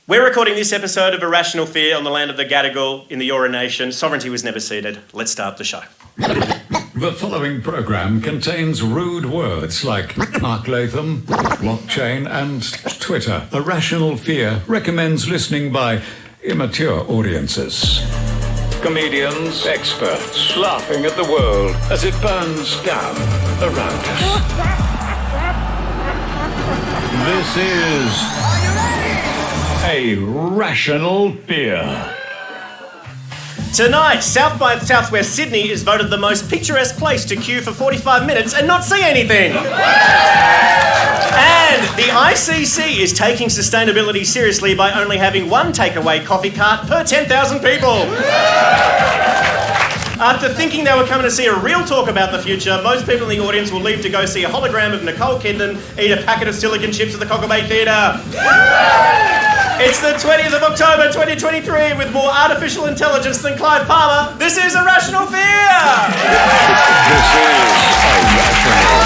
We're recording this episode of Irrational Fear on the land of the Gadigal in the Eora Nation. Sovereignty was never ceded. Let's start the show. The following program contains rude words like Mark Latham, blockchain and Twitter. Irrational Fear recommends listening by immature audiences. Comedians, experts, laughing at the world as it burns down around us. This is a Rational Fear. Tonight, South by Southwest Sydney is voted the most picturesque place to queue for 45 minutes and not see anything. And the ICC is taking sustainability seriously by only having one takeaway coffee cart per 10,000 people. After thinking they were coming to see a real talk about the future, most people in the audience will leave to go see a hologram of Nicole Kidman eat a packet of silicon chips at the Cocker Bay Theatre. It's the 20th of October 2023 with more artificial intelligence than Clive Palmer. This is Irrational Fear! This is a Rational Fear.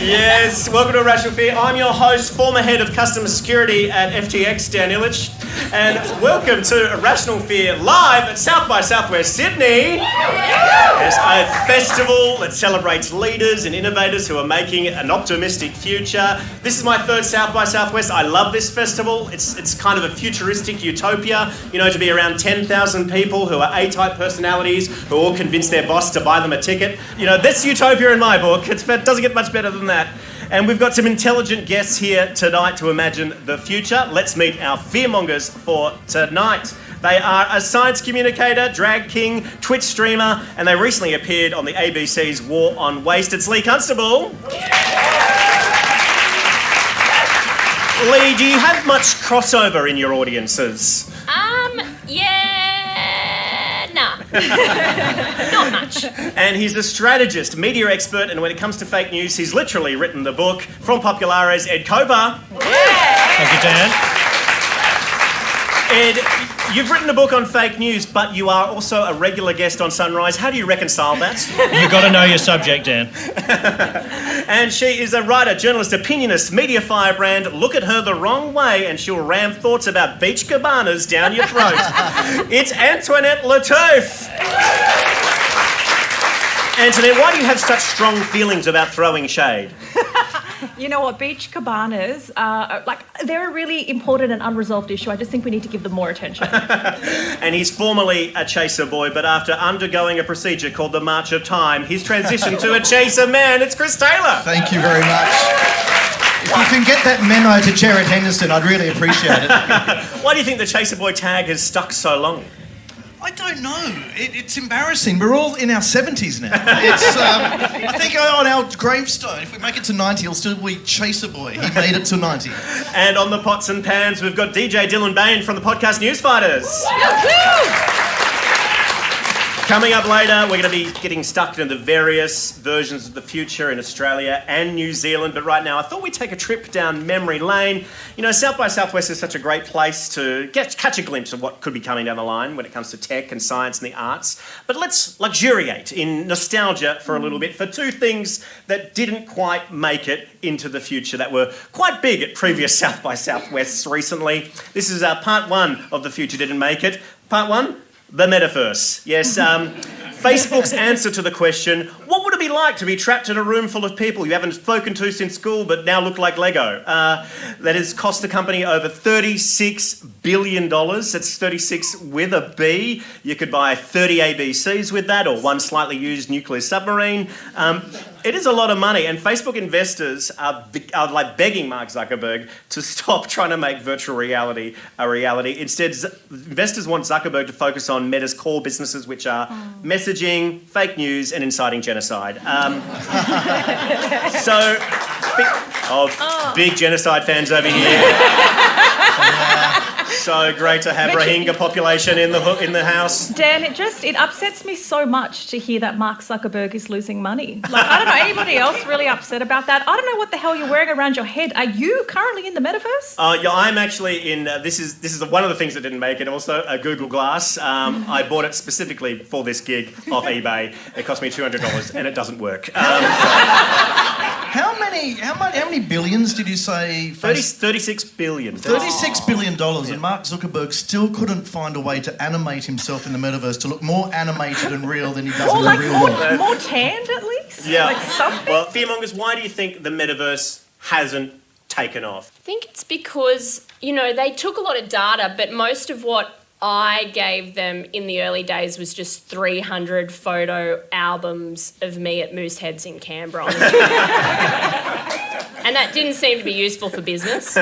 Yes, welcome to Irrational Fear. I'm your host, former head of customer security at FTX, Dan Ilic, and welcome to Irrational Fear live at South by Southwest Sydney. It's a festival that celebrates leaders and innovators who are making an optimistic future. This is my third South by Southwest. I love this festival. It's kind of a futuristic utopia, you know, to be around 10,000 people who are A-type personalities who all convince their boss to buy them a ticket. You know, that's utopia in my book. It doesn't get much better than that. And we've got some intelligent guests here tonight to imagine the future. Let's meet our fearmongers for tonight. They are a science communicator, drag king, Twitch streamer, and they recently appeared on the ABC's War on Waste. It's Lee Constable. Lee, do you have much crossover in your audiences? Not much. And he's a strategist, media expert, and when it comes to fake news, he's literally written the book. From Populares, Ed Koper. Thank you, Dan. Ed, you've written a book on fake news, but you are also a regular guest on Sunrise. How do you reconcile that? You've got to know your subject, Dan. And she is a writer, journalist, opinionist, media firebrand. Look at her the wrong way and she'll ram thoughts about beach cabanas down your throat. It's Antoinette Lattouf. Antoinette, why do you have such strong feelings about throwing shade? You know what, beach cabanas, they're a really important and unresolved issue. I just think we need to give them more attention. And he's formerly a chaser boy, but after undergoing a procedure called the March of Time, he's transitioned to a chaser man. It's Chris Taylor. Thank you very much. If you can get that memo to Jared Henderson, I'd really appreciate it. Why do you think the chaser boy tag has stuck so long? I don't know. It's embarrassing. We're all in our 70s now. It's, I think on our gravestone, if we make it to 90, he'll still be Chaser Boy. He made it to 90. And on the pots and pans, we've got DJ Dylan Bain from the podcast Newsfighters. Coming up later, we're going to be getting stuck into the various versions of the future in Australia and New Zealand. But right now, I thought we'd take a trip down memory lane. You know, South by Southwest is such a great place to catch a glimpse of what could be coming down the line when it comes to tech and science and the arts. But let's luxuriate in nostalgia for a little bit for two things that didn't quite make it into the future that were quite big at previous South by Southwests recently. This is part one of The Future Didn't Make It. Part one. The metaverse. Yes, Facebook's answer to the question, what would it be like to be trapped in a room full of people you haven't spoken to since school but now look like Lego? That has cost the company over $36 billion. That's 36 with a B. You could buy 30 ABCs with that or one slightly used nuclear submarine. It is a lot of money, and Facebook investors are like begging Mark Zuckerberg to stop trying to make virtual reality a reality. Instead, investors want Zuckerberg to focus on Meta's core businesses, which are messaging, fake news, and inciting genocide. Big genocide fans over here. So great to have Rohingya population in the house. Dan, it upsets me so much to hear that Mark Zuckerberg is losing money. Like, I don't know, anybody else really upset about that? I don't know what the hell you're wearing around your head. Are you currently in the metaverse? Yeah, I'm actually in. This is one of the things that didn't make it. Also, a Google Glass. I bought it specifically for this gig off eBay. It cost me $200, and it doesn't work. How many billions did you say? 36 billion. $36 billion, and Mark Zuckerberg still couldn't find a way to animate himself in the metaverse to look more animated and real than he does in the real world. More tanned, at least? Yeah. Like something? Well, Fearmongers, why do you think the metaverse hasn't taken off? I think it's because, they took a lot of data, but most of what I gave them in the early days was just 300 photo albums of me at Mooseheads in Canberra. And that didn't seem to be useful for business.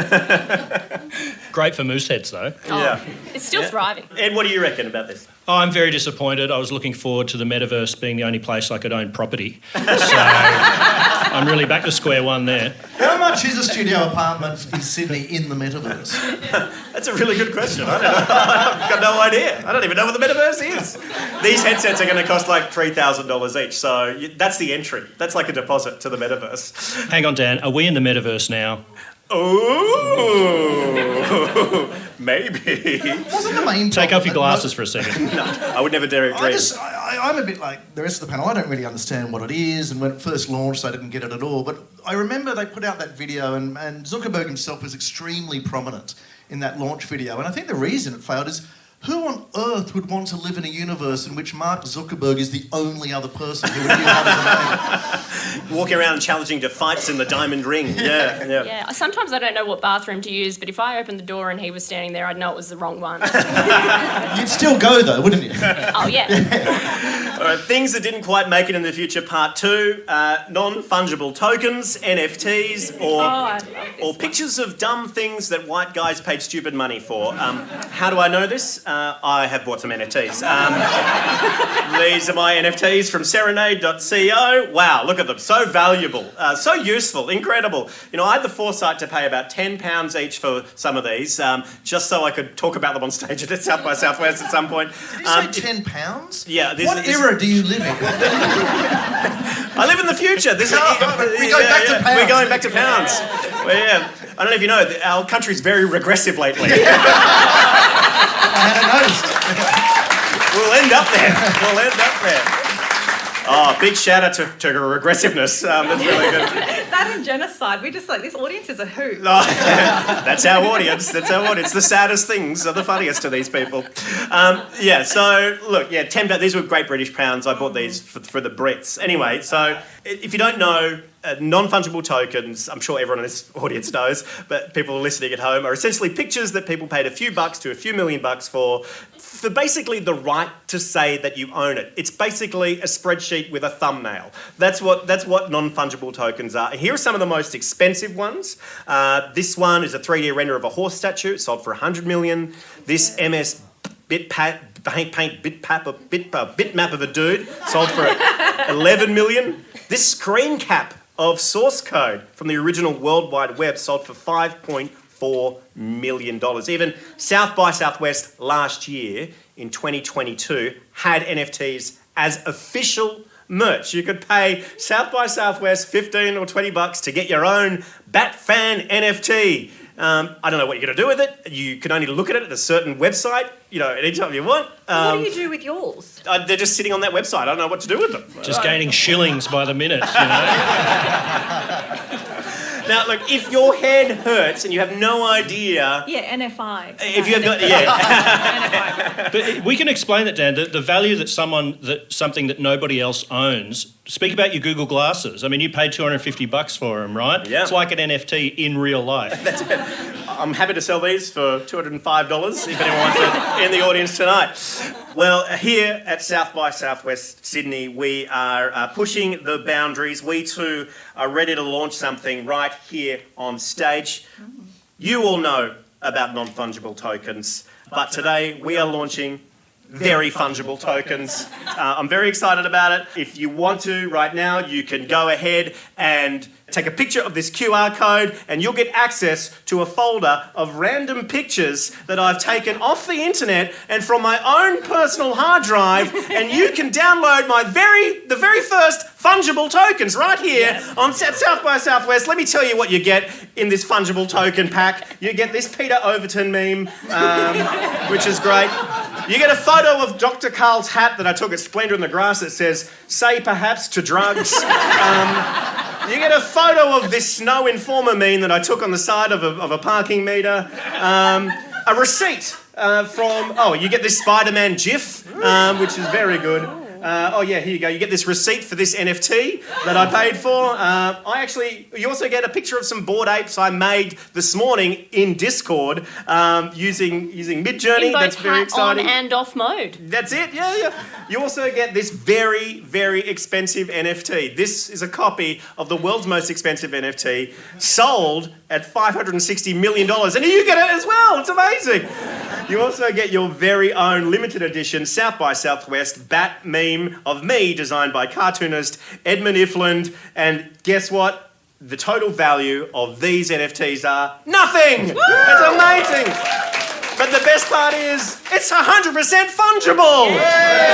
Great for Mooseheads, though. Yeah. It's still thriving. Ed, what do you reckon about this? Oh, I'm very disappointed. I was looking forward to the metaverse being the only place I could own property. So I'm really back to square one there. How much is a studio apartment in Sydney in the metaverse? That's a really good question. I don't know. I've got no idea. I don't even know what the metaverse is. These headsets are going to cost like $3,000 each, so that's the entry. That's like a deposit to the metaverse. Hang on, Dan. Are we in the metaverse now? Ooh, maybe. Wasn't the main Take problem off your glasses for a second. No, I would never dare dream. I'm a bit like the rest of the panel. I don't really understand what it is, and when it first launched, I didn't get it at all. But I remember they put out that video, and Zuckerberg himself was extremely prominent in that launch video. And I think the reason it failed is, who on earth would want to live in a universe in which Mark Zuckerberg is the only other person who would be able to walking around and challenging to fights in the diamond ring? Yeah. Sometimes I don't know what bathroom to use, but if I opened the door and he was standing there, I'd know it was the wrong one. You'd still go, though, wouldn't you? Oh, yeah. All right, things that didn't quite make it in the future, part 2, non-fungible tokens, NFTs, or pictures of dumb things that white guys paid stupid money for. How do I know this? I have bought some NFTs. These are my NFTs from serenade.co. Wow, look at them. So valuable, so useful, incredible. I had the foresight to pay about £10 each for some of these, just so I could talk about them on stage at South by Southwest at some point. Did you say £10? Yeah. What era do you live in? I live in the future. We go back to pounds. We're going back to pounds. Well, yeah. I don't know if you know, our country's very regressive lately. I hadn't noticed. We'll end up there. Oh, big shout out to regressiveness. That's really good. That and genocide. We just this audience is a hoot. That's our audience. The saddest things are the funniest to these people. So look, $10. These were great British pounds. I bought these for the Brits. Anyway, so if you don't know, non-fungible tokens, I'm sure everyone in this audience knows, but people listening at home, are essentially pictures that people paid a few bucks to a few million bucks for basically the right to say that you own it. It's basically a spreadsheet with a thumbnail. That's what non-fungible tokens are. And here are some of the most expensive ones. This one is a 3D render of a horse statue. It sold for $100 million. This MS bitmap of a dude sold for $11 million. This screen cap of source code from the original World Wide Web sold for $5.4 million. Even South by Southwest last year in 2022 had NFTs as official merch. You could pay South by Southwest $15 or $20 to get your own Batfan NFT. I don't know what you're going to do with it. You can only look at it at a certain website, anytime you want. What do you do with yours? They're just sitting on that website. I don't know what to do with them. Just gaining shillings by the minute, Now, look, if your head hurts and you have no idea... Yeah, NFI. If you've got... NFI. But we can explain that, Dan, the value that something that nobody else owns. Speak about your Google glasses. I mean, you paid $250 for them, right? Yeah. It's like an NFT in real life. That's it. I'm happy to sell these for $205 if anyone wants it in the audience tonight. Well, here at South by Southwest Sydney, we are pushing the boundaries. We too are ready to launch something right here on stage. You all know about non-fungible tokens, but today we are launching very fungible tokens. I'm very excited about it. If you want to, right now, you can go ahead and Take a picture of this QR code and you'll get access to a folder of random pictures that I've taken off the internet and from my own personal hard drive, and you can download the very first fungible tokens right here on South by Southwest. Let me tell you what you get in this fungible token pack. You get this Peter Overton meme, which is great. You get a photo of Dr. Carl's hat that I took at Splendor in the Grass that says, "Say perhaps to drugs." You get a photo of this Snow Informer meme that I took on the side of a parking meter. A receipt you get this Spider-Man GIF, which is very good. Here you go. You get this receipt for this NFT that I paid for. You also get a picture of some bored apes I made this morning in Discord using Midjourney. In both That's very exciting. on and off mode. That's it, yeah. You also get this very, very expensive NFT. This is a copy of the world's most expensive NFT, sold at $560 million. And you get it as well. It's amazing. You also get your very own limited edition South by Southwest bat meme of me, designed by cartoonist Edmund Ifland. And guess what? The total value of these NFTs are nothing! It's amazing! But the best part is, it's 100% fungible! Yay!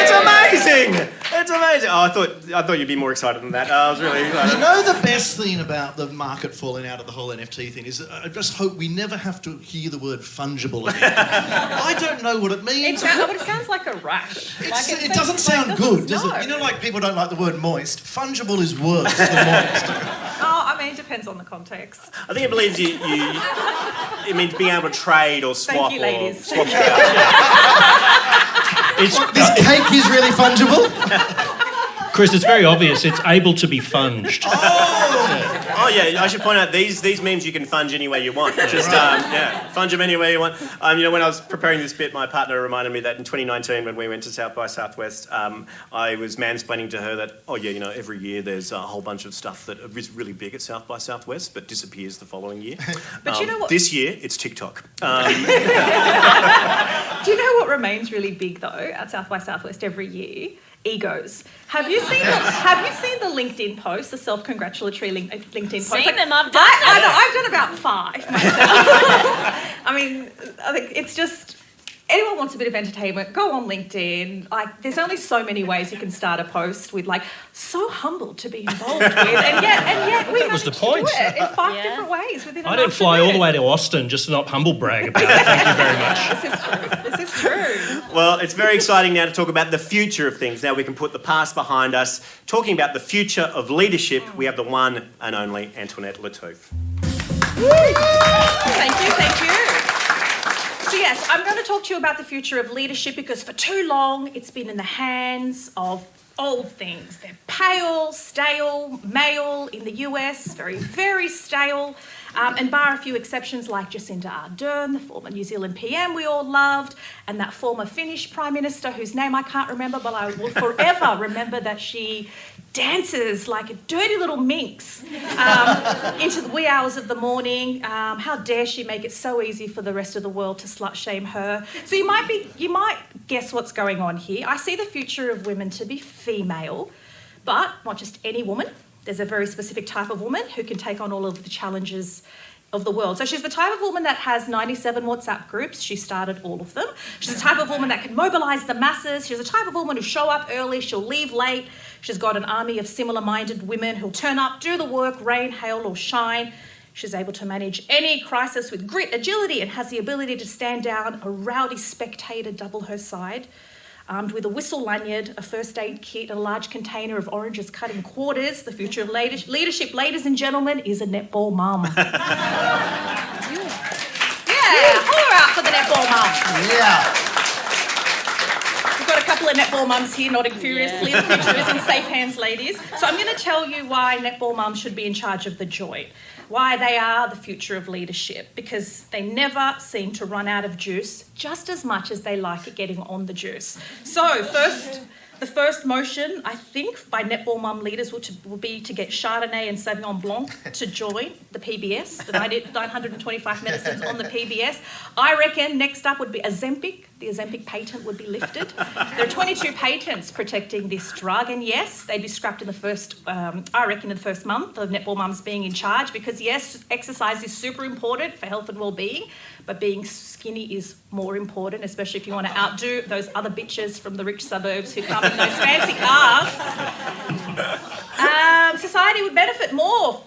It's amazing! It's amazing. Oh, I thought you'd be more excited than that. I was really excited. You know, the best thing about the market falling out of the whole NFT thing is I just hope we never have to hear the word fungible again. I don't know what it means. But it sounds like a rash. It doesn't sound good, does it? You know, like people don't like the word moist. Fungible is worse than moist. It depends on the context. I think it believes it means being able to trade or swap. Thank you, ladies. Swap This cake is really fungible? Chris, it's very obvious. It's able to be funged. Oh yeah, I should point out these memes you can funge any way you want. Just funge them any way you want. When I was preparing this bit, my partner reminded me that in 2019 when we went to South by Southwest, I was mansplaining to her that every year there's a whole bunch of stuff that is really big at South by Southwest but disappears the following year. But you know what? This year it's TikTok. Do you know what remains really big though at South by Southwest every year? Egos. Have you seen the LinkedIn post, the self-congratulatory LinkedIn post? Seen them, I've done them. I've done about 5 myself. I think it's just, anyone wants a bit of entertainment, go on LinkedIn. There's only so many ways you can start a post with so humbled to be involved with, and yet we managed to do it in 5 different ways within I didn't fly all the way to Austin just to not humble brag about it. Thank you very much. This is true. Well, it's very exciting now to talk about the future of things. Now we can put the past behind us. Talking about the future of leadership, we have the one and only Antoinette Lattouf. Thank you. So yes, I'm going to talk to you about the future of leadership because for too long it's been in the hands of old things. They're pale, stale, male in the US, very, very stale. And bar a few exceptions like Jacinda Ardern, the former New Zealand PM we all loved, and that former Finnish Prime Minister whose name I can't remember, but I will forever remember that she dances like a dirty little minx into the wee hours of the morning. How dare she make it so easy for the rest of the world to slut shame her? So you might guess what's going on here. I see the future of women to be female, but not just any woman. There's a very specific type of woman who can take on all of the challenges of the world. So she's the type of woman that has 97 WhatsApp groups. She started all of them. She's the type of woman that can mobilise the masses. She's the type of woman who show up early, she'll leave late. She's got an army of similar-minded women who'll turn up, do the work, rain, hail or shine. She's able to manage any crisis with grit, agility, and has the ability to stand down a rowdy spectator double her side. Armed with a whistle lanyard, a first aid kit, and a large container of oranges cut in quarters, the future of leadership, ladies and gentlemen, is a netball mum. Yeah, holler out for the netball mum. Yeah. We've got a couple of netball mums here nodding furiously. The future is in safe hands, ladies. So I'm going to tell you why netball mums should be in charge of the joint. Why they are the future of leadership, because they never seem to run out of juice just as much as they like it getting on the juice. So the first motion, I think, by netball mum leaders will be to get Chardonnay and Sauvignon Blanc to join the PBS, the 925 medicines on the PBS. I reckon next up would be Ozempic, the Ozempic patent would be lifted. There are 22 patents protecting this drug, and yes, they'd be scrapped in the first, I reckon, in the first month of netball mums being in charge, because yes, exercise is super important for health and well-being, but being skinny is more important, especially if you want to outdo those other bitches from the rich suburbs who come in those fancy cars. Society would benefit more.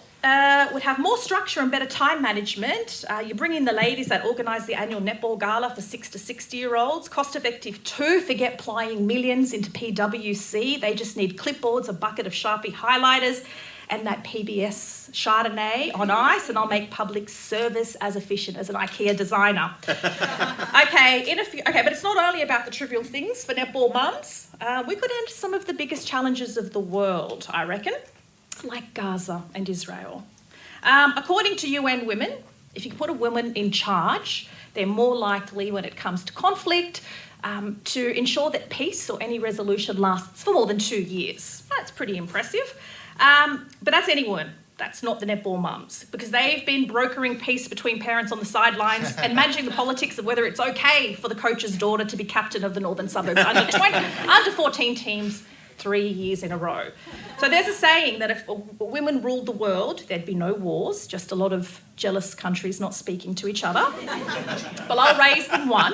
Would have more structure and better time management. You bring in the ladies that organise the annual netball gala for 6 to 60-year-olds. Cost effective too. Forget plying millions into PwC. They just need clipboards, a bucket of Sharpie highlighters, and that PBS Chardonnay on ice, and I'll make public service as efficient as an IKEA designer. Okay, but it's not only about the trivial things for netball mums. We could end some of the biggest challenges of the world, I reckon, like Gaza and Israel. According to UN Women, if you put a woman in charge, they're more likely, when it comes to conflict, to ensure that peace or any resolution lasts for more than 2 years. That's pretty impressive. But that's anyone. That's not the netball mums, because they've been brokering peace between parents on the sidelines and managing the politics of whether it's okay for the coach's daughter to be captain of the northern suburbs under 14 teams 3 years in a row. So there's a saying that if women ruled the world, there'd be no wars, just a lot of jealous countries not speaking to each other. Well, I'll raise them one.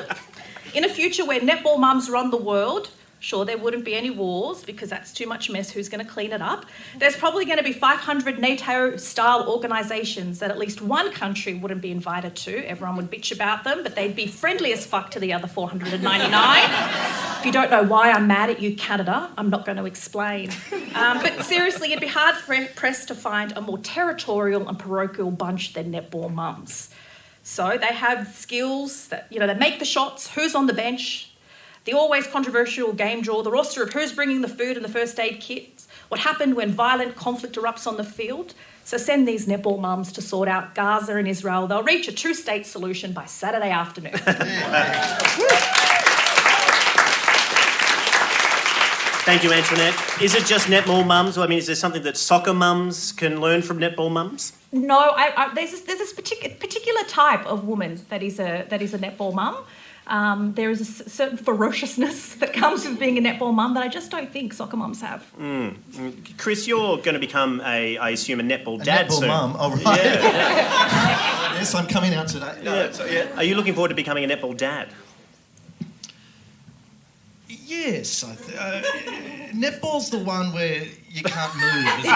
In a future where netball mums run the world, sure, there wouldn't be any wars because that's too much mess. Who's going to clean it up? There's probably going to be 500 NATO-style organisations that at least one country wouldn't be invited to. Everyone would bitch about them, but they'd be friendly as fuck to the other 499. If you don't know why I'm mad at you, Canada, I'm not going to explain. But seriously, it'd be hard-pressed to find a more territorial and parochial bunch than netball mums. So they have skills that, they make the shots, who's on the bench, the always controversial game draw, the roster of who's bringing the food and the first aid kits, what happened when violent conflict erupts on the field. So send these netball mums to sort out Gaza and Israel. They'll reach a two-state solution by Saturday afternoon. Thank you, Antoinette. Is it just netball mums? I mean, is there something that soccer mums can learn from netball mums? No, there's this particular type of woman that is a netball mum. There is a certain ferociousness that comes with being a netball mum that I just don't think soccer mums have. Chris, you're going to become I assume, a netball dad soon. Netball mum, oh right. Yeah. Yes, I'm coming out today. Are you looking forward to becoming a netball dad? Yes, netball's the one where you can't move, isn't it?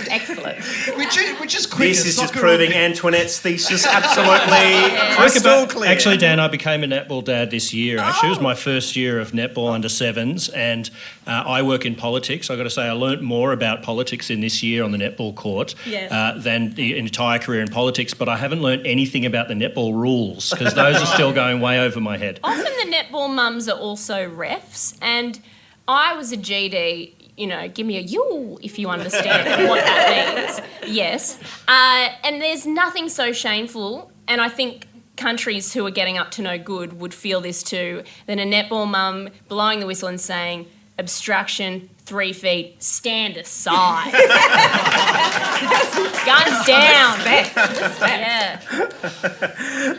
Excellent. Which is quicker. This is just proving Antoinette's thesis absolutely crystal clear. Actually, Dan, I became a netball dad this year. Actually, it was my first year of netball under sevens, and I work in politics. I've got to say, I learnt more about politics in this year on the netball court than the entire career in politics, but I haven't learnt anything about the netball rules, because those are still going way over my head. Often the netball mums are also refs, and I was a GD. Give me a you if you understand what that means. Yes. And there's nothing so shameful, and I think countries who are getting up to no good would feel this too, than a netball mum blowing the whistle and saying, obstruction, 3 feet, stand aside. Guns down.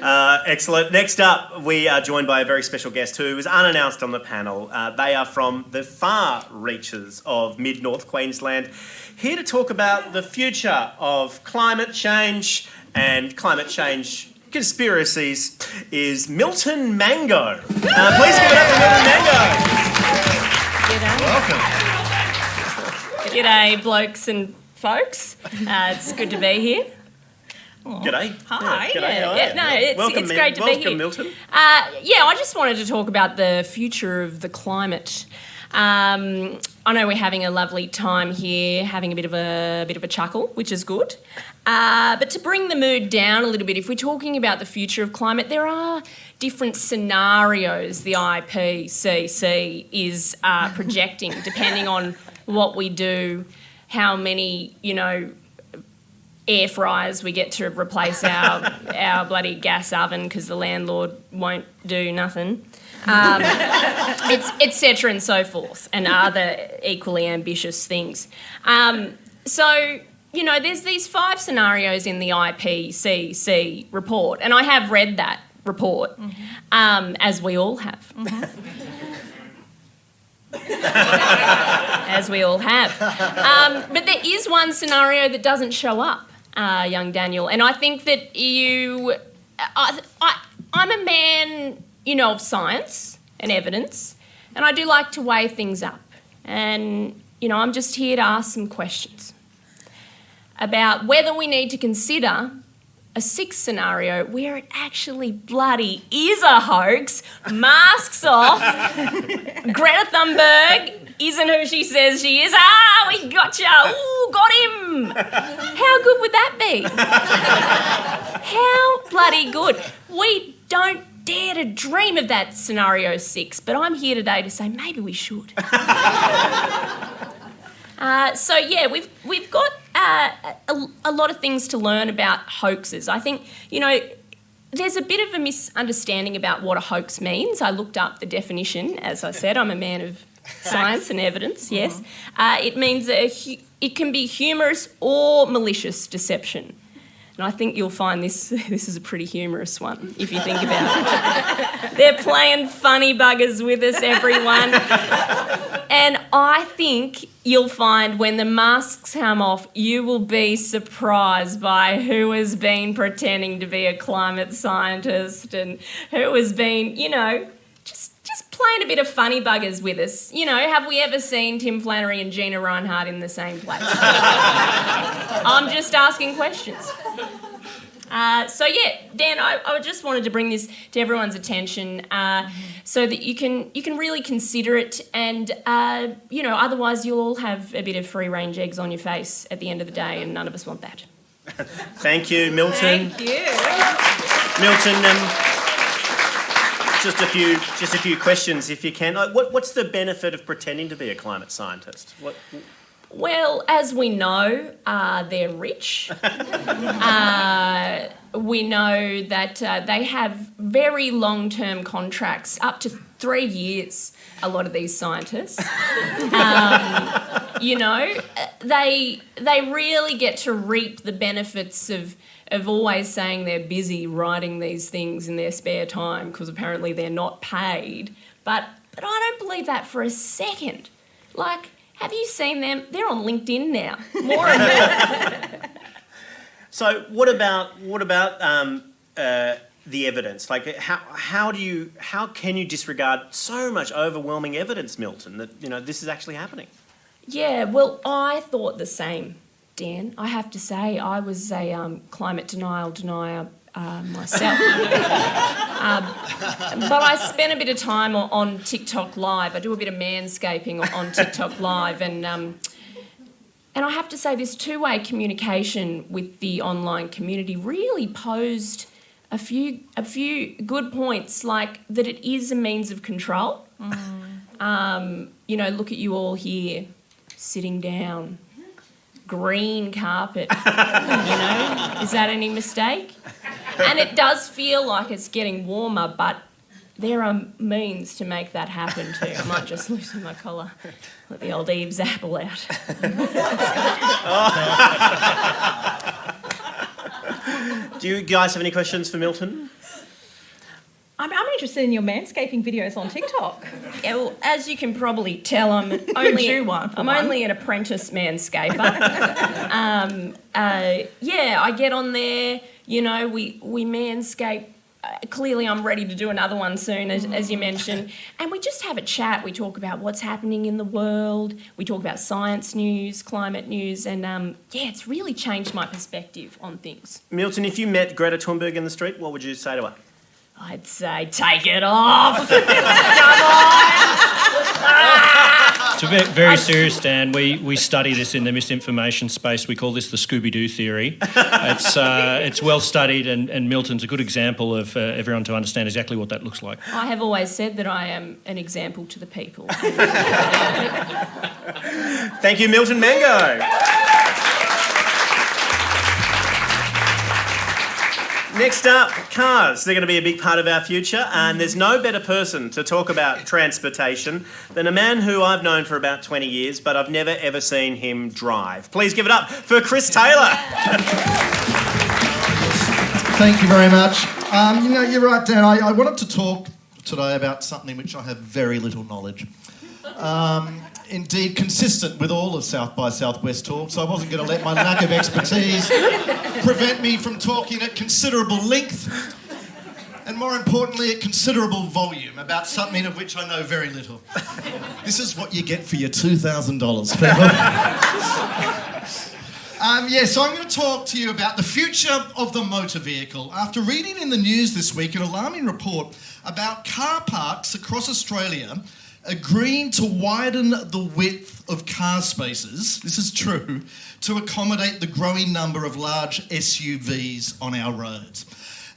Yeah. Excellent. Next up, we are joined by a very special guest who was unannounced on the panel. They are from the far reaches of mid-North Queensland, here to talk about the future of climate change and climate change conspiracies is Milton Mango. Please give it up for Milton Mango. G'day. Welcome. G'day, blokes and folks. It's good to be here. G'day. Hi. G'day. It's great to be here. Welcome, Milton. I just wanted to talk about the future of the climate. I know we're having a lovely time here, having a bit of a chuckle, which is good. But to bring the mood down a little bit, if we're talking about the future of climate, there are different scenarios the IPCC is projecting, depending on what we do, how many, air fryers we get to replace our bloody gas oven because the landlord won't do nothing. Et cetera and so forth, and other equally ambitious things. There's these 5 scenarios in the IPCC report, and I have read that report, as we all have. As we all have. But there is one scenario that doesn't show up, young Daniel, and I think that I'm a man, of science and evidence, and I do like to weigh things up. And, I'm just here to ask some questions about whether we need to consider a sixth scenario where it actually bloody is a hoax, masks off, Greta Thunberg isn't who she says she is. We gotcha. Ooh, got him. How good would that be? How bloody good. We don't dare to dream of that scenario 6, but I'm here today to say maybe we should. We've got a lot of things to learn about hoaxes. I think, there's a bit of a misunderstanding about what a hoax means. I looked up the definition. As I said, I'm a man of science and evidence, yes. It means that it can be humorous or malicious deception. And I think you'll find this is a pretty humorous one, if you think about it. They're playing funny buggers with us, everyone. And I think you'll find when the masks come off, you will be surprised by who has been pretending to be a climate scientist and who has been, just playing a bit of funny buggers with us. Have we ever seen Tim Flannery and Gina Reinhardt in the same place? I'm just asking questions. Dan, I just wanted to bring this to everyone's attention so that you can really consider it, and otherwise you'll all have a bit of free-range eggs on your face at the end of the day, and none of us want that. Thank you, Milton. Thank you. Milton, just a few questions, if you can. What's the benefit of pretending to be a climate scientist? Well, as we know, they're rich. We know that they have very long-term contracts, up to 3 years, a lot of these scientists. They really get to reap the benefits of always saying they're busy writing these things in their spare time because apparently they're not paid. But I don't believe that for a second. Have you seen them? They're on LinkedIn now, more and more. So what about the evidence? How can you disregard so much overwhelming evidence, Milton, that this is actually happening? Yeah, well, I thought the same, Dan. I have to say, I was a climate denier myself. But I spent a bit of time on TikTok Live. I do a bit of manscaping on TikTok Live, and I have to say this two-way communication with the online community really posed a few good points, like that it is a means of control. Look at you all here, sitting down, green carpet. Is that any mistake? And it does feel like it's getting warmer, but there are means to make that happen too. I might just loosen my collar, let the old Eve's apple out. Do you guys have any questions for Milton? I'm interested in your manscaping videos on TikTok. Yeah, well, as you can probably tell, I'm only an apprentice manscaper. I get on there. We manscape. Clearly, I'm ready to do another one soon, as you mentioned. And we just have a chat. We talk about what's happening in the world. We talk about science news, climate news, and it's really changed my perspective on things. Milton, if you met Greta Thunberg in the street, what would you say to her? I'd say, take it off. Come on. To be very serious, Dan, we study this in the misinformation space. We call this the Scooby-Doo theory. It's well studied, and Milton's a good example of everyone to understand exactly what that looks like. I have always said that I am an example to the people. Thank you, Milton Mango. Next up, cars. They're going to be a big part of our future, and there's no better person to talk about transportation than a man who I've known for about 20 years, but I've never ever seen him drive. Please give it up for Chris Taylor. Thank you very much. You're right, Dan. I wanted to talk today about something which I have very little knowledge. Indeed, consistent with all of South by Southwest talks, I wasn't going to let my lack of expertise prevent me from talking at considerable length and, more importantly, at considerable volume about something of which I know very little. This is what you get for your $2,000, people. So I'm going to talk to you about the future of the motor vehicle. After reading in the news this week an alarming report about car parks across Australia agreeing to widen the width of car spaces, this is true, to accommodate the growing number of large SUVs on our roads.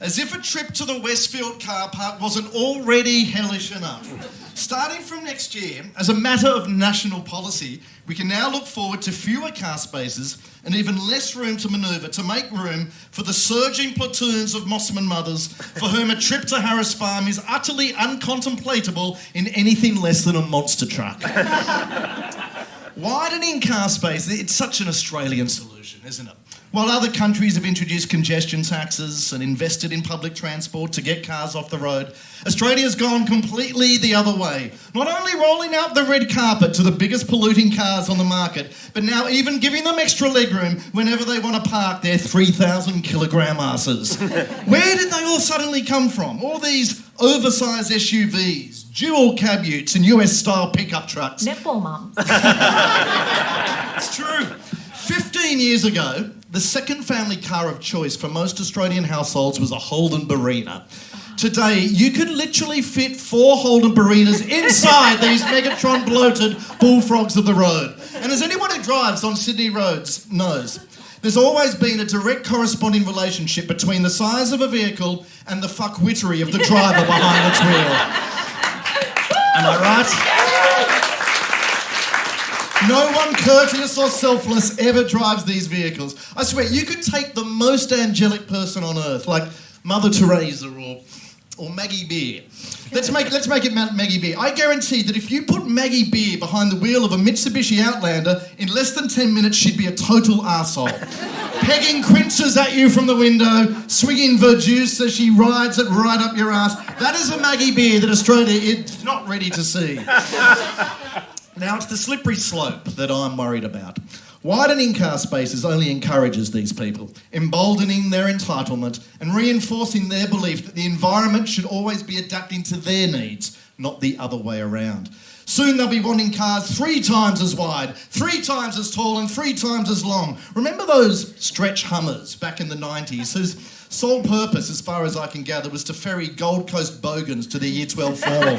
As if a trip to the Westfield car park wasn't already hellish enough. Starting from next year, as a matter of national policy, we can now look forward to fewer car spaces and even less room to manoeuvre to make room for the surging platoons of Mossman mothers for whom a trip to Harris Farm is utterly uncontemplatable in anything less than a monster truck. Widening car space, it's such an Australian solution, isn't it? While other countries have introduced congestion taxes and invested in public transport to get cars off the road, Australia's gone completely the other way. Not only rolling out the red carpet to the biggest polluting cars on the market, but now even giving them extra legroom whenever they want to park their 3,000 kilogram asses. Where did they all suddenly come from? All these oversized SUVs, dual cab utes and US-style pickup trucks. Netball mums. It's true. 15 years ago, the second family car of choice for most Australian households was a Holden Barina. Today, you could literally fit 4 Holden Barinas inside these Megatron bloated bullfrogs of the road. And as anyone who drives on Sydney roads knows, there's always been a direct corresponding relationship between the size of a vehicle and the fuckwittery of the driver behind its wheel. Am I right? No one courteous or selfless ever drives these vehicles. I swear, you could take the most angelic person on earth, like Mother Teresa or Maggie Beer. Let's make it Maggie Beer. I guarantee that if you put Maggie Beer behind the wheel of a Mitsubishi Outlander, in less than 10 minutes she'd be a total arsehole. Pegging quinces at you from the window, swinging verjuice as she rides it right up your ass. That is a Maggie Beer that Australia is not ready to see. Now, it's the slippery slope that I'm worried about. Widening car spaces only encourages these people, emboldening their entitlement and reinforcing their belief that the environment should always be adapting to their needs, not the other way around. Soon they'll be wanting cars 3 times as wide, 3 times as tall and 3 times as long. Remember those stretch Hummers back in the 90s whose sole purpose, as far as I can gather, was to ferry Gold Coast bogans to their Year 12 formal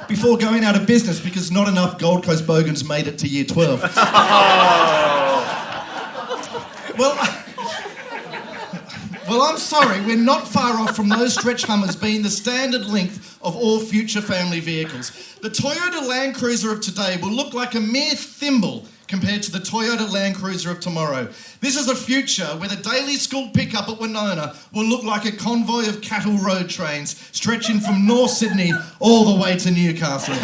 before going out of business because not enough Gold Coast bogans made it to Year 12. Well, I'm sorry, we're not far off from those stretch Hummers being the standard length of all future family vehicles. The Toyota Land Cruiser of today will look like a mere thimble compared to the Toyota Land Cruiser of tomorrow. This is a future where the daily school pickup at Winona will look like a convoy of cattle road trains stretching from North Sydney all the way to Newcastle.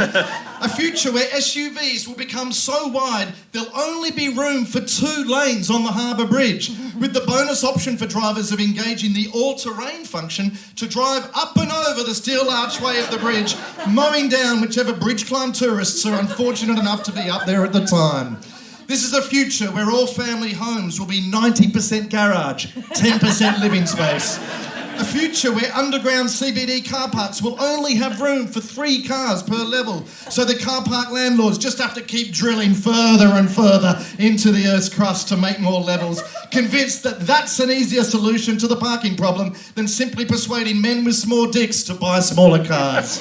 A future where SUVs will become so wide there'll only be room for 2 lanes on the Harbour Bridge, with the bonus option for drivers of engaging the all-terrain function to drive up and over the steel archway of the bridge, mowing down whichever bridge climb tourists are unfortunate enough to be up there at the time. This is a future where all family homes will be 90% garage, 10% living space. A future where underground CBD car parks will only have room for 3 cars per level, so the car park landlords just have to keep drilling further and further into the Earth's crust to make more levels, convinced that that's an easier solution to the parking problem than simply persuading men with small dicks to buy smaller cars.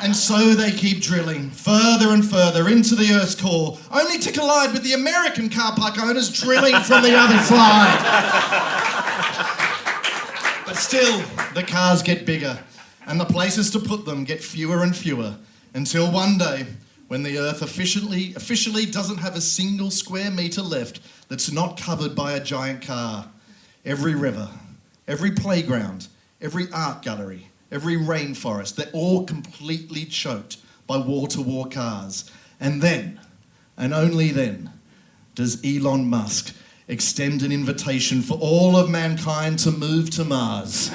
And so they keep drilling further and further into the Earth's core, only to collide with the American car park owners drilling from the other side. But still, the cars get bigger, and the places to put them get fewer and fewer, until one day, when the Earth officially doesn't have a single square metre left that's not covered by a giant car. Every river, every playground, every art gallery, every rainforest, they're all completely choked by wall-to-wall cars. And then, and only then, does Elon Musk extend an invitation for all of mankind to move to Mars.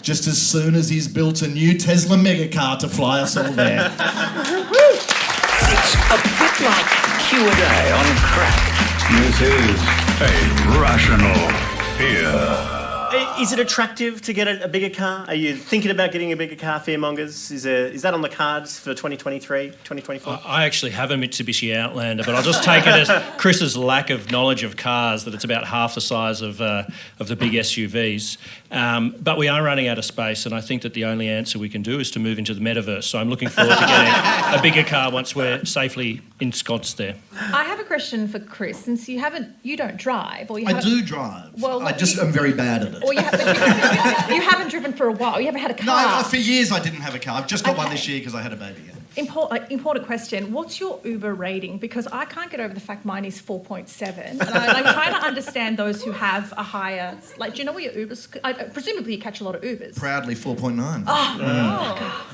Just as soon as he's built a new Tesla megacar to fly us all there. It's a bit like Q&A on crack. This is a rational fear. Is it attractive to get a bigger car? Are you thinking about getting a bigger car, fearmongers? Is that on the cards for 2023, 2024? I actually have a Mitsubishi Outlander, but I'll just take it as Chris's lack of knowledge of cars, that it's about half the size of the big SUVs. But we are running out of space, and I think that the only answer we can do is to move into the metaverse. So I'm looking forward to getting a bigger car once we're safely ensconced there. I have a question for Chris. Since you don't drive, or you I do drive. Well, I just am very bad at it. Or you haven't driven for a while. You haven't had a car. No, for years I didn't have a car. I've just got one this year because I had a baby. Important question. What's your Uber rating? Because I can't get over the fact mine is 4.7. And I'm trying to understand those who have a higher... Like, do you know what your Ubers... presumably you catch a lot of Ubers. Proudly 4.9. Oh.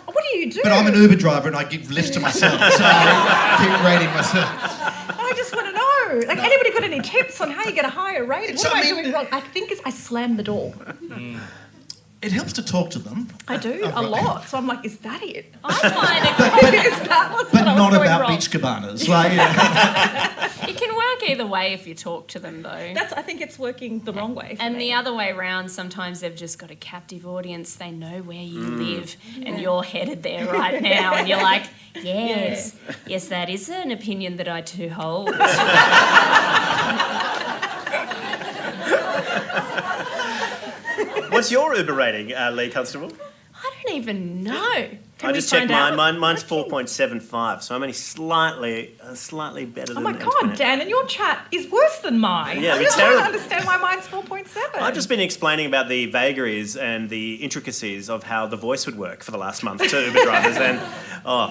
What do you do? But I'm an Uber driver and I give lift to myself, so I keep rating myself. I just want to know. Like, anybody got any tips on how you get a higher rating? What am I doing wrong? I think I slam the door. It helps to talk to them. I do, a lot. So I'm like, is that it? I find But not about beach cabanas. Like, it can work either way if you talk to them, though. I think it's working the wrong way. And the other way round, sometimes they've just got a captive audience. They know where you live, and you're headed there right now, and you're like, yes, that is an opinion that I too hold. What's your Uber rating, Lee Constable? I don't even know. I just checked mine. Mine's 4.75, so I'm only slightly better than... Oh my God, Dan, and your chat is worse than mine. Yeah, I just don't understand why mine's 4.7. I've just been explaining about the vagaries and the intricacies of how the voice would work for the last month to Uber drivers, and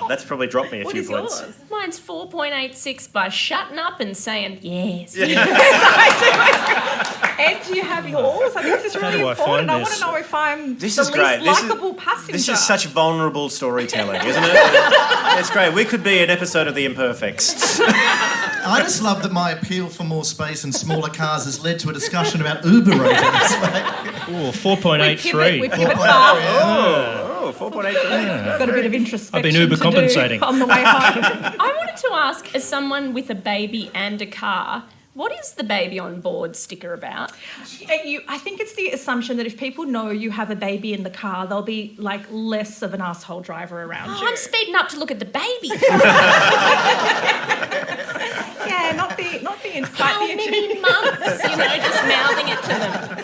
that's probably dropped me a few points. Yours? Mine's 4.86 by shutting up and saying yes. And do you have yours? I think this is really important. I want to know if I'm the least likeable passenger. This is such vulnerable storytelling, isn't it? It's great. We could be an episode of The Imperfects. I just love that my appeal for more space and smaller cars has led to a discussion about Uber ratings. 4.83. We pivot far. 4.83. Got a bit of introspection. I've been Uber compensating on the way home. I wanted to ask, as someone with a baby and a car, what is the baby on board sticker about? I think it's the assumption that if people know you have a baby in the car, they'll be like less of an asshole driver around you. I'm speeding up to look at the baby. Yeah, not the How many months? Just mouthing it to them.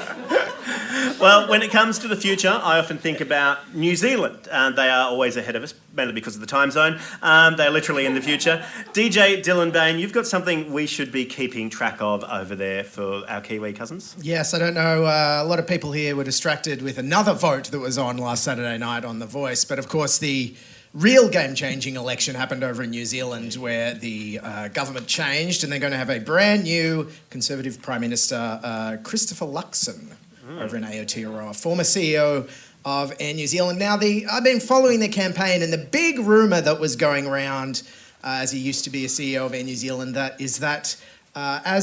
Well, when it comes to the future, I often think about New Zealand. They are always ahead of us, mainly because of the time zone. They are literally in the future. DJ Dylan Bain, you've got something we should be keeping track of over there for our Kiwi cousins? Yes, I don't know. A lot of people here were distracted with another vote that was on last Saturday night on The Voice. But of course, the real game-changing election happened over in New Zealand, where the government changed and they're going to have a brand new Conservative Prime Minister, Christopher Luxon, over in Aotearoa, former CEO of Air New Zealand. Now, I've been following the campaign, and the big rumour that was going around, as he used to be a CEO of Air New Zealand, as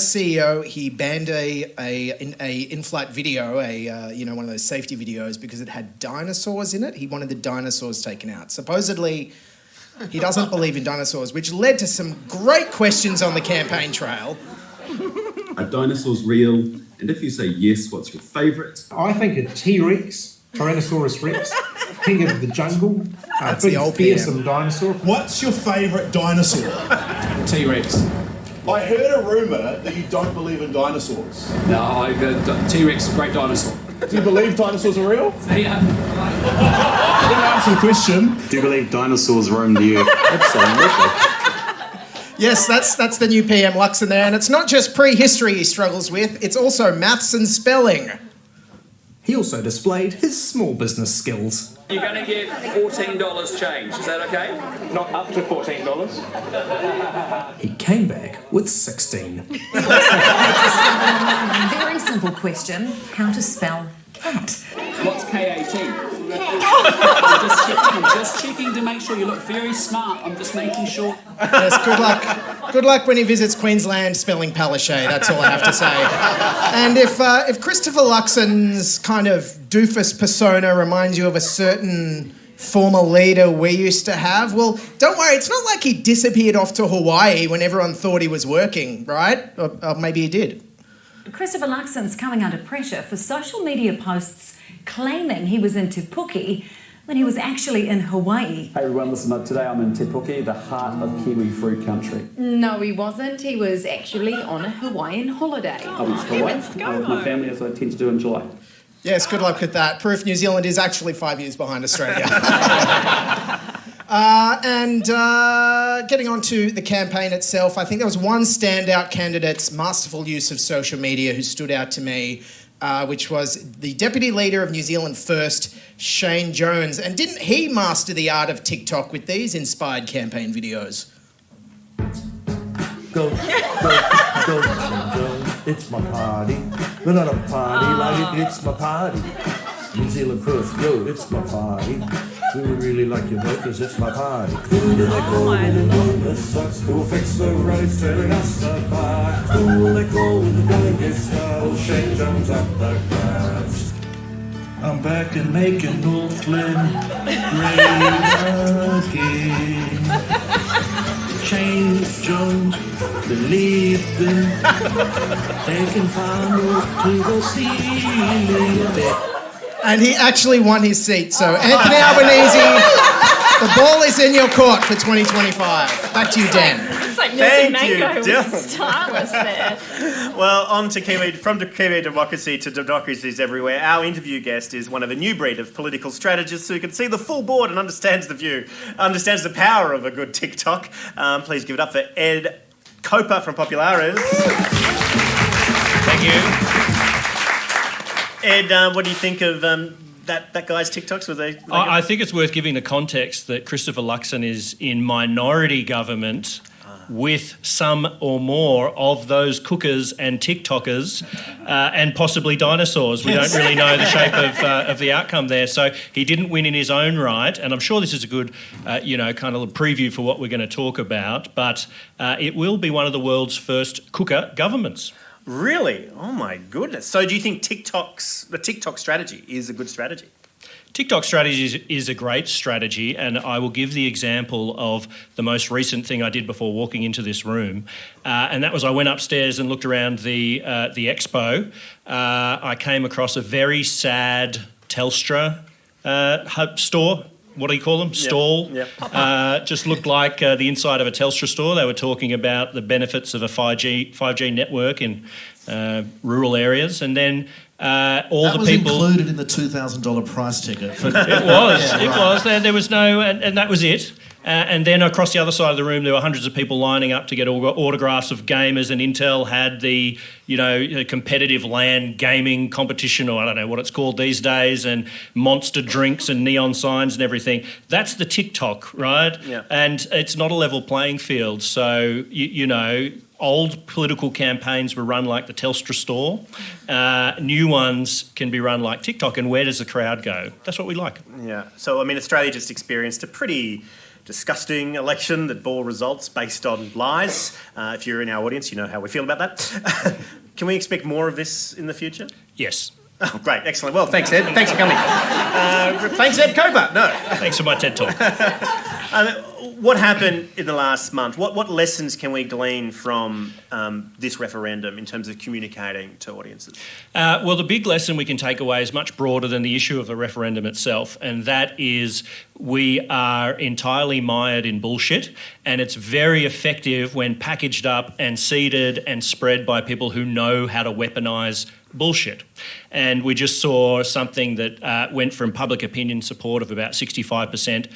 CEO, he banned a in-flight video, one of those safety videos, because it had dinosaurs in it. He wanted the dinosaurs taken out. Supposedly, he doesn't believe in dinosaurs, which led to some great questions on the campaign trail. Are dinosaurs real? And if you say yes, what's your favourite? I think a T-Rex, Tyrannosaurus Rex, king of the jungle, a That's the big old fearsome PM. dinosaur. What's your favourite dinosaur? T-Rex. I heard a rumour that you don't believe in dinosaurs. No, T-Rex, great dinosaur. Do you believe dinosaurs are real? Yeah. Didn't answer the question. Do you believe dinosaurs roam the earth? Absolutely. Yes, that's the new PM Luxon there, and it's not just prehistory he struggles with, it's also maths and spelling. He also displayed his small business skills. You're going to get $14 change, is that okay? Not up to $14. He came back with 16. Very simple question. How to spell cat? What's K-A-T? I'm just checking to make sure you look very smart. I'm just making sure. Yes, good luck. Good luck when he visits Queensland spelling Palaszczuk, that's all I have to say. And if Christopher Luxon's kind of doofus persona reminds you of a certain former leader we used to have, well, don't worry, it's not like he disappeared off to Hawaii when everyone thought he was working, right? Or maybe he did. Christopher Luxon's coming under pressure for social media posts claiming he was in Te Puke when he was actually in Hawaii. Hey everyone, listen up. Today I'm in Te Puke, the heart of Kiwi fruit country. No, he wasn't. He was actually on a Hawaiian holiday. I was to Hawaii with my family, as I tend to do in July. Yes, good luck with that. Proof New Zealand is actually 5 years behind Australia. Getting on to the campaign itself, I think there was one standout candidate's masterful use of social media who stood out to me, which was the Deputy Leader of New Zealand First, Shane Jones. And didn't he master the art of TikTok with these inspired campaign videos? Go, Shane Jones, it's my party. We're not a party like it's my party. New Zealand First, yo, it's my party. We would really like your vote because it's my party. Cool, they go along the socks. Who'll fix the roads, turning us apart. Cool, they go when the going gets hard. Shane Jones up the crowds. I'm back and making Northland great again. Shane Jones, believe them. They can find us to the ceiling. And he actually won his seat. So, Anthony Albanese, the ball is in your court for 2025. Back to you, Dan. It's like Thank Milton you, Mango Dylan. with Starless there. Well, on to from Kiwi democracy to democracies everywhere. Our interview guest is one of a new breed of political strategists who can see the full board and understands the power of a good TikTok. Please give it up for Ed Coper from Populares. Thank you. Ed, what do you think of that guy's TikToks? I think it's worth giving the context that Christopher Luxon is in minority government with some or more of those cookers and TikTokers and possibly dinosaurs. We don't really know the shape of the outcome there. So he didn't win in his own right, and I'm sure this is a good, kind of preview for what we're going to talk about, but it will be one of the world's first cooker governments. Really? Oh my goodness. So do you think the TikTok strategy is a good strategy? TikTok strategy is a great strategy, and I will give the example of the most recent thing I did before walking into this room, and that was I went upstairs and looked around the expo. I came across a very sad Telstra store. What do you call them? Stall. Yep. Just looked like the inside of a Telstra store. They were talking about the benefits of a 5G network in rural areas, and then all that the was people included in the $2,000 price ticket. It was. There was no, and that was it. And then across the other side of the room, there were hundreds of people lining up to get autographs of gamers, and Intel had the, competitive LAN gaming competition, or I don't know what it's called these days, and monster drinks and neon signs and everything. That's the TikTok, right? Yeah. And it's not a level playing field. So, old political campaigns were run like the Telstra store. New ones can be run like TikTok. And where does the crowd go? That's what we like. Yeah. So, Australia just experienced a pretty disgusting election that bore results based on lies. If you're in our audience, you know how we feel about that. Can we expect more of this in the future? Yes. Oh, great. Excellent. Well, thanks, Ed. Thanks for coming. Thanks, Ed Coper. No. Thanks for my TED Talk. What happened in the last month? What lessons can we glean from this referendum in terms of communicating to audiences? Well, the big lesson we can take away is much broader than the issue of the referendum itself, and that is we are entirely mired in bullshit, and it's very effective when packaged up and seeded and spread by people who know how to weaponise bullshit. And we just saw something that went from public opinion support of about 65%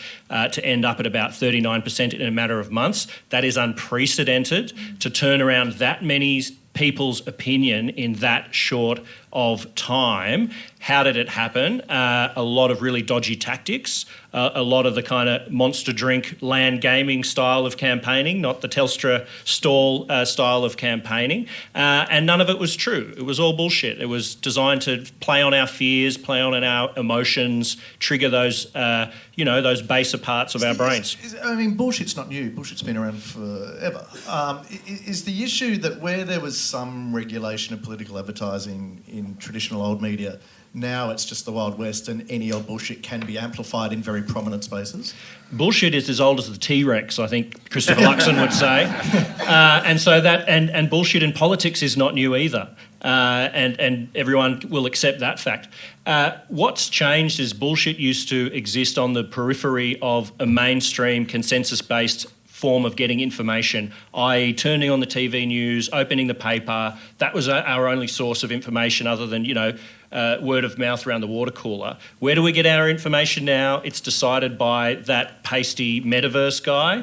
to end up at about 39% in a matter of months. That is unprecedented to turn around that many people's opinion in that short of time. How did it happen? A lot of really dodgy tactics, a lot of the kind of monster drink land gaming style of campaigning, not the Telstra stall style of campaigning, and none of it was true. It was all bullshit. It was designed to play on our fears, play on our emotions, trigger those, those baser parts of our brains. Bullshit's not new. Bullshit's been around forever. Is the issue that where there was some regulation of political advertising in traditional old media, now it's just the Wild West and any old bullshit can be amplified in very prominent spaces? Bullshit is as old as the T-Rex, I think Christopher Luxon would say. And bullshit in politics is not new either. And everyone will accept that fact. What's changed is bullshit used to exist on the periphery of a mainstream consensus-based form of getting information, i.e. turning on the TV news, opening the paper. That was our only source of information other than, word of mouth around the water cooler. Where do we get our information now? It's decided by that pasty metaverse guy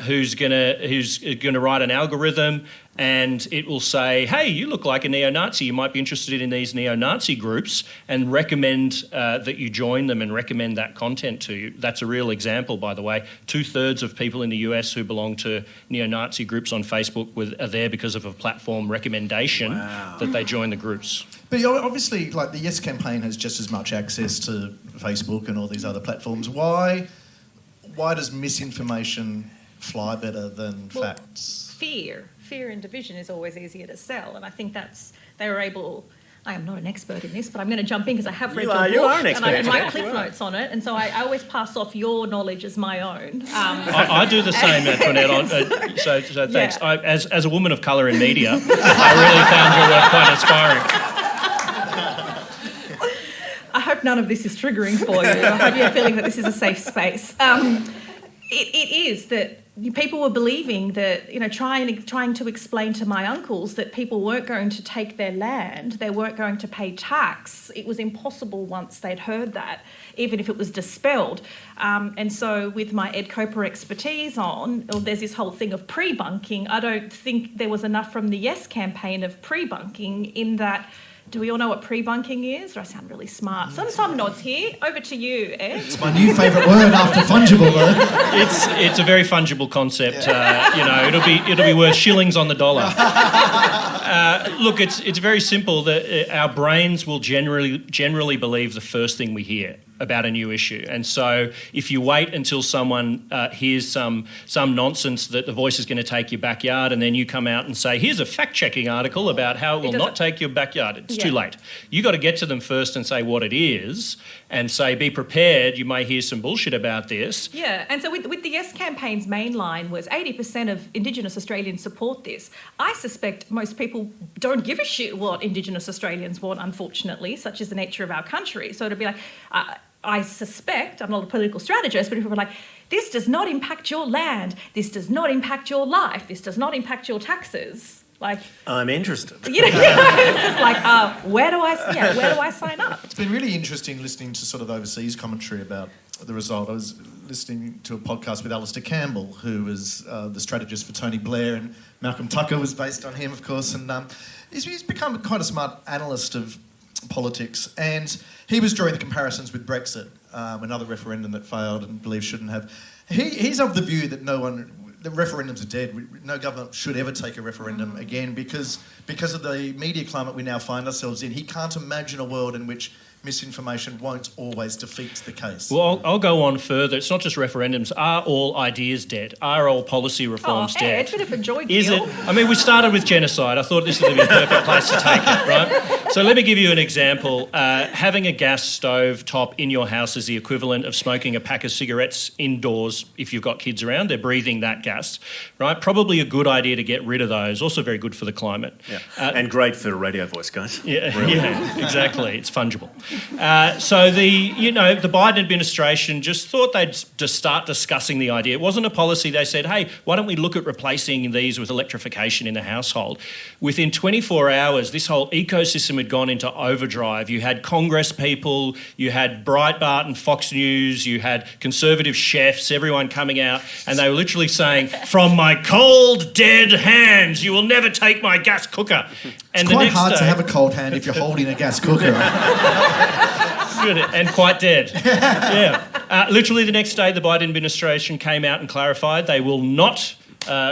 who's gonna write an algorithm, and it will say, hey, you look like a neo-Nazi. You might be interested in these neo-Nazi groups, and recommend that you join them and recommend that content to you. That's a real example, by the way. 2/3 of people in the US who belong to neo-Nazi groups on Facebook are there because of a platform recommendation that they join the groups. But obviously, like, the Yes campaign has just as much access to Facebook and all these other platforms. Why does misinformation fly better than facts? Fear and division is always easier to sell, and I think they were able. I am not an expert in this, but I'm going to jump in because I have read your book you are an expert, and I have my cliff notes on it, and so I always pass off your knowledge as my own. I do the same, Antoinette. So thanks. Yeah. As a woman of colour in media, I really found your work quite inspiring. I hope none of this is triggering for you. I hope you're feeling that this is a safe space. It is that people were believing that, trying to explain to my uncles that people weren't going to take their land, they weren't going to pay tax. It was impossible once they'd heard that, even if it was dispelled. And so with my Ed Coper expertise there's this whole thing of pre-bunking. I don't think there was enough from the Yes campaign of pre-bunking in that. Do we all know what pre-bunking is? Or I sound really smart. Some nods here. Over to you, Ed. It's my new favourite word after fungible, though. It's a very fungible concept. It'll be worth shillings on the dollar. Look, it's very simple. That our brains will generally believe the first thing we hear about a new issue. And so if you wait until someone hears some nonsense that the voice is going to take your backyard, and then you come out and say, here's a fact-checking article about how it will not take your backyard, it's too late. You got to get to them first and say what it is, and say, be prepared, you may hear some bullshit about this. Yeah, and so with the Yes campaign's main line was 80% of Indigenous Australians support this. I suspect most people don't give a shit what Indigenous Australians want, unfortunately, such is the nature of our country. So it'd be like, I suspect, I'm not a political strategist, but people are like, this does not impact your land, this does not impact your life, this does not impact your taxes. Like, I'm interested. It's just like, where do I sign up? It's been really interesting listening to sort of overseas commentary about the result. I was listening to a podcast with Alistair Campbell, who was the strategist for Tony Blair, and Malcolm Tucker was based on him, of course, and he's become quite a smart analyst of politics, and he was drawing the comparisons with Brexit, another referendum that failed and believed shouldn't have. He's of the view that the referendums are dead. No government should ever take a referendum again because of the media climate we now find ourselves in. He can't imagine a world in which misinformation won't always defeat the case. Well, I'll go on further. It's not just referendums. Are all ideas dead? Are all policy reforms dead? It's a bit of a joy Is deal. it? I mean, we started with genocide. I thought this would be a perfect place to take it, right? So let me give you an example. Having a gas stove top in your house is the equivalent of smoking a pack of cigarettes indoors if you've got kids around. They're breathing that gas, right? Probably a good idea to get rid of those. Also very good for the climate. Yeah. And great for radio voice, guys. Yeah, exactly. It's fungible. So the Biden administration just thought they'd just start discussing the idea. It wasn't a policy. They said, hey, why don't we look at replacing these with electrification in the household? Within 24 hours, this whole ecosystem had gone into overdrive. You had Congress people, you had Breitbart and Fox News, you had conservative chefs, everyone coming out, and they were literally saying, from my cold, dead hands, you will never take my gas cooker. It's quite hard to have a cold hand if you're holding a gas cooker. And quite dead. Yeah. Literally the next day, the Biden administration came out and clarified they will not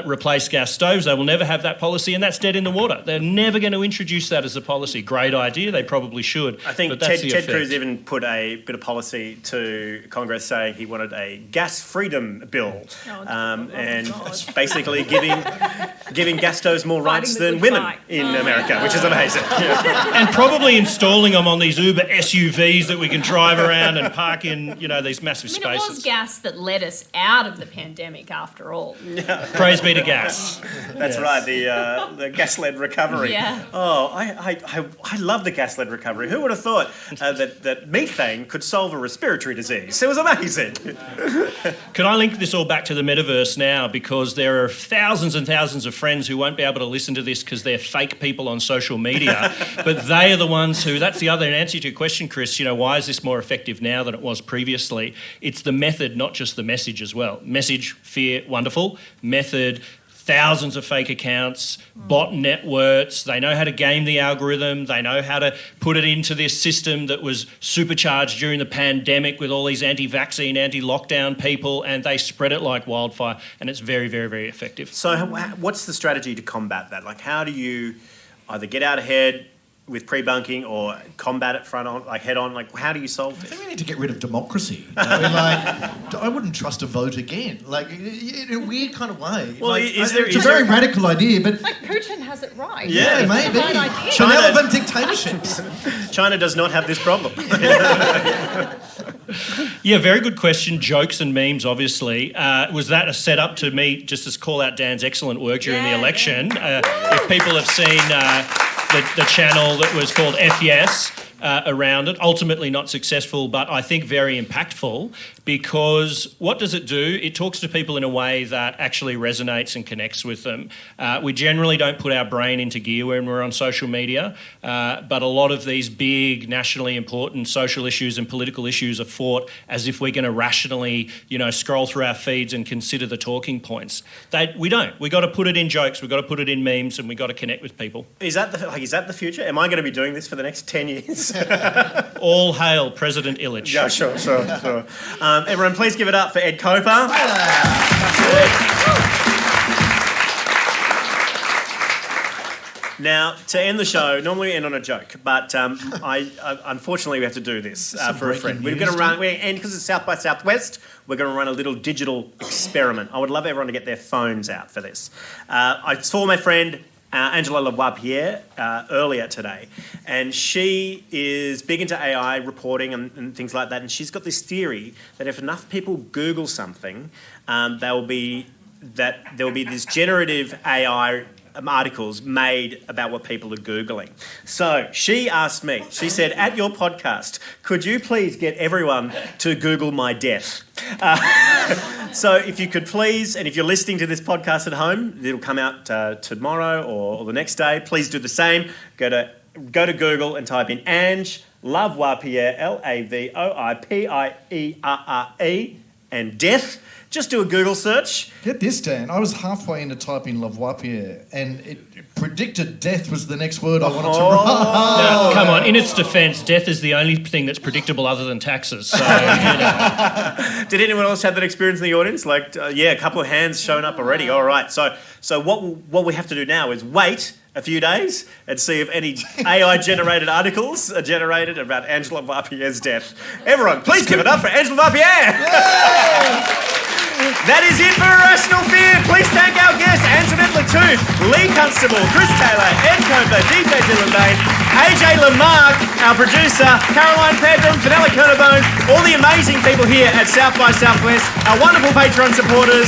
replace gas stoves. They will never have that policy, and that's dead in the water. They're never going to introduce that as a policy. Great idea. They probably should. I think Ted Cruz even put a bit of policy to Congress saying he wanted a gas freedom bill, and basically giving gas stoves more rights than women in America, which is amazing. And probably installing them on these Uber SUVs that we can drive around and park in, these massive spaces. It was gas that led us out of the pandemic, after all. Yeah. Praise be to gas. That's right, the gas-led recovery. Yeah. Oh, I love the gas-led recovery. Who would have thought that methane could solve a respiratory disease? It was amazing. Can I link this all back to the metaverse now? Because there are thousands and thousands of friends who won't be able to listen to this because they're fake people on social media. But they are the ones who, that's the other answer to your question, Chris, why is this more effective now than it was previously? It's the method, not just the message as well. Message, fear, wonderful. Method, thousands of fake accounts, bot networks. They know how to game the algorithm. They know how to put it into this system that was supercharged during the pandemic with all these anti-vaccine, anti-lockdown people, and they spread it like wildfire, and it's very, very, very effective. So what's the strategy to combat that? Like, how do you either get out ahead with pre-bunking or combat it head on? Like, how do you solve this? I think we need to get rid of democracy. I wouldn't trust a vote again. Like, in a weird kind of way. Well, it's a very radical idea, but... Like, Putin has it right. Yeah, maybe. Right idea. Irrelevant dictatorships. China does not have this problem. Yeah, very good question. Jokes and memes, obviously. Was that a setup to me just to call out Dan's excellent work during the election? If people have seen the channel that was called FYes around it, ultimately not successful, but I think very impactful, because what does it do? It talks to people in a way that actually resonates and connects with them. We generally don't put our brain into gear when we're on social media, but a lot of these big, nationally important social issues and political issues are fought as if we're going to rationally, scroll through our feeds and consider the talking points. We don't. We've got to put it in jokes, we've got to put it in memes, and we've got to connect with people. Is that the future? Am I going to be doing this for the next 10 years? All hail President Ilic. Yeah, sure. Everyone, please give it up for Ed Coper. Now, to end the show, normally we end on a joke, but unfortunately we have to do this for a friend. We're going to run, and because it's South by Southwest, we're going to run a little digital experiment. I would love everyone to get their phones out for this. I saw my friend Angela Lavoie-Pierre earlier today, and she is big into AI reporting and things like that, and she's got this theory that if enough people Google something, there will be this generative AI articles made about what people are Googling. So she asked me, she said, at your podcast, could you please get everyone to Google my death? So if you could please, and if you're listening to this podcast at home, it'll come out tomorrow or the next day, please do the same. Go to Google and type in Ange Lavoie-Pierre, Lavoipierre, and death. Just do a Google search. Get this, Dan. I was halfway into typing Lavoie-Pierre, and it predicted death was the next word I wanted to write. No, come on. In its defence, death is the only thing that's predictable other than taxes. So, Did anyone else have that experience in the audience? A couple of hands shown up already. All right. So what we have to do now is wait a few days and see if any AI-generated articles are generated about Angela Lavoie-Pierre's death. Everyone, please give it up for Angela Lavoie-Pierre! That is it for Irrational Fear. Please thank our guests, Antoinette, Lattouf, Lee Constable, Chris Taylor, Ed Coper, DJ Dylan Bain, AJ Lamarck, our producer, Caroline Pedram, Vanilla Kernebone, all the amazing people here at South by Southwest, our wonderful Patreon supporters,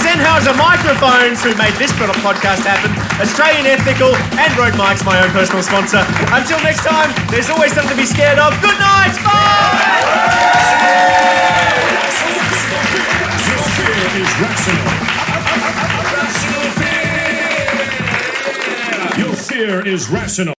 Sennheiser Microphones, who made this podcast happen, Australian Ethical, and Road Mike's my own personal sponsor. Until next time, there's always something to be scared of. Good night. Bye! Is rational. Your fear is rational.